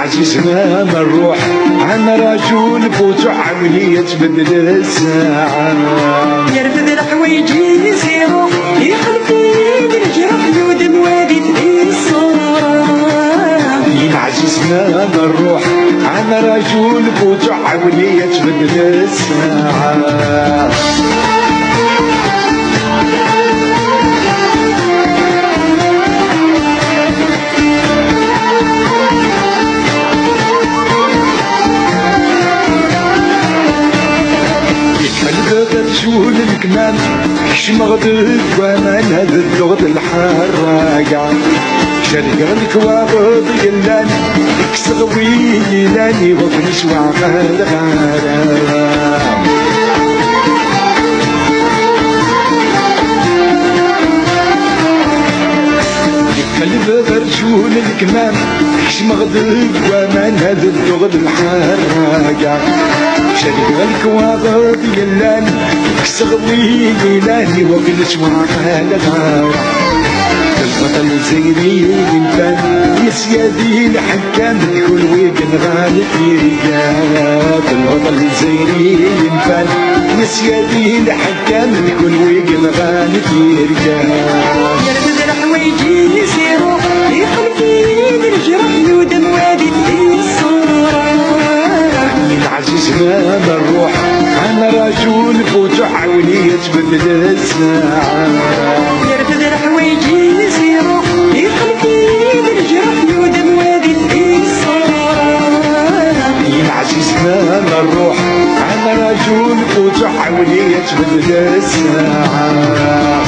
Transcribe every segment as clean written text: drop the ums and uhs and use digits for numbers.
عزيزنا ما نروح عن رجل بوجع عملية تبدل الساعة يرفد الحوايج يسيرو يخلفي بالجرح يودم وادي الصورة عزيزنا ما نروح عن رجل بوجع عملية تبدل الساعة شول الكمان كش مغدد وامان هذا الضغط الحراقة شرق الكوابض يلان كسغوي يلاني وفنش وعقال غارة قلب برجول الكمان كش مغدد وامان هذا الضغط الحراقة شرق الكوابض يلان كسغوي يلاني وقلت وعقال غارة البطل زيري بنتان يسيادي الحكام كل ويقن غالب يرقاب البطل زيري بنتان يسيادي الحكام كل ويقن غالب يرقاب يرفد الحوايج يسيرو يخلفي بالجرح يودم وادي الصورة عزيزنا ما نروح عن رجل بوجع عونية تبدل الساعة يرفد الحوايج يسيرو يخلفي بالجرح يودم وادي الصورة عزيزنا ما نروح عن رجل بوجع عونية تبدل الساعة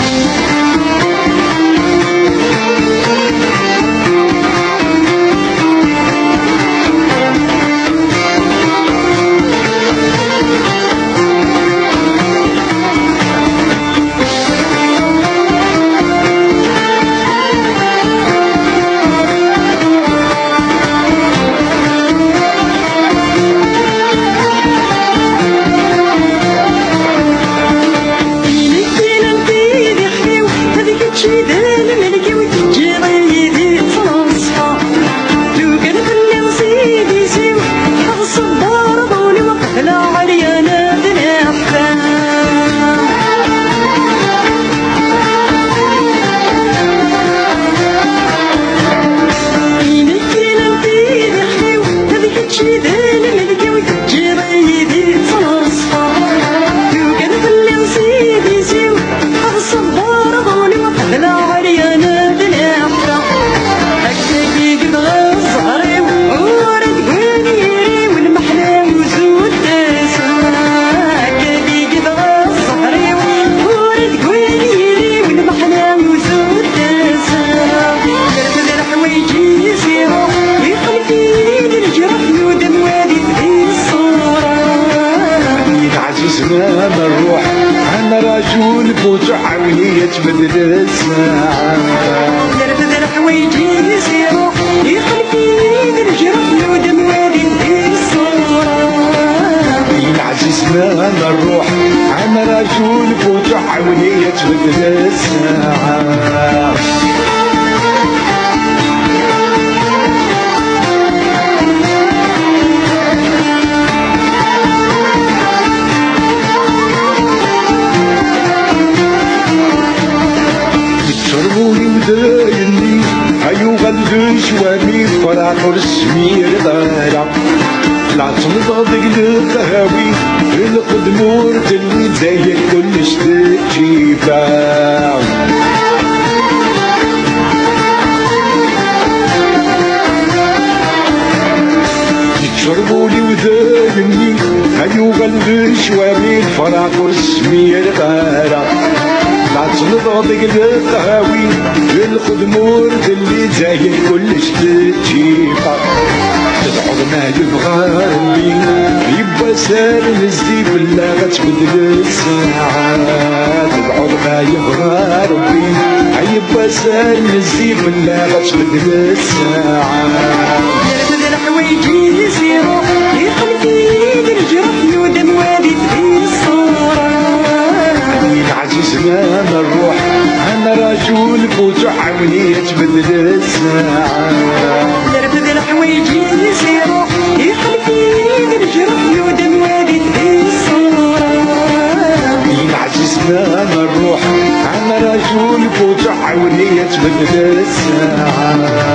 عزيزنا ما نروح عن رجل بوجع عونية تبدل الساعة يرفد الحوايج يسيرو يخلفي بالجرح يودم وادي الصورة عزيزنا ما نروح عن رجل بوجع عونية تبدل الساعة شربوني ودايني هيو غلدش وامي فرح ورسمي رضايا طلعت نضغط القهاوي القدمور تلي زي كل شتيفا شربوني ودايني هيو غلدش وامي فرح ورسمي رضايا طلعت نضغط القهاوي القدمور اللي زي كل شتيفا تدعو ما يبغى ربي يبقى سار نزدي بالله غتبدل الساعة تدعو ما يبغى ربي يبقى سار نزدي بالله غتبدل الساعة يرفد الحوايج يسيرو يخلفي بالجرح يودم وادي الصورة عزيزنا ما نروح عن رجل بوجع عونية تبدل الساعة يرفد الحوايج يسيرو يتبدل الساعة.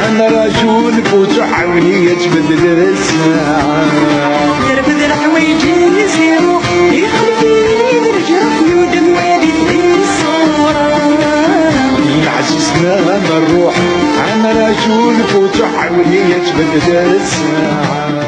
أنا رجل بوت عاوني يتبدل الساعة. يرفد الحوايج يسيرو يخلي الجرح ودم وادي الصورة. عزيزنا نروح أنا رجل بوت عاوني يتبدل الساعة.